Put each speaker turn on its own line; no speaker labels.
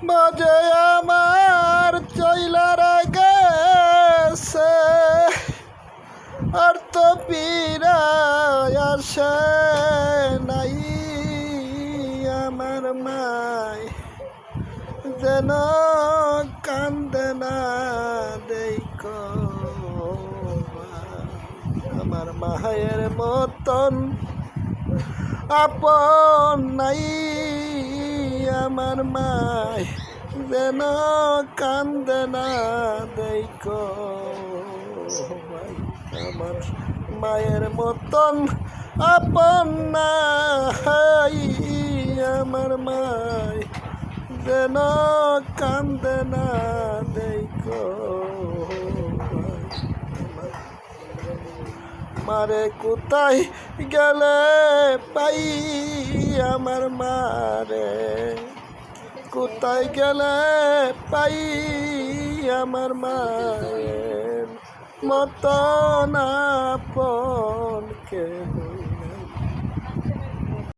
বাজে আমার চইলার গেছে আর তো ফিরায় আসে নাই আমার মাই যেন কান্দে না দেখো আমার মায়ের মতন আপন নাই আমার মাই যেন কান্দে না দেখো আমার মায়ের মতন আপন নাই আমার মাই যেন কান্দে না দেখো মারে কোথায় গেলে পাই আমার মারে কোথায় গেলে পাই আমার মায়ের মতন আপন কেউ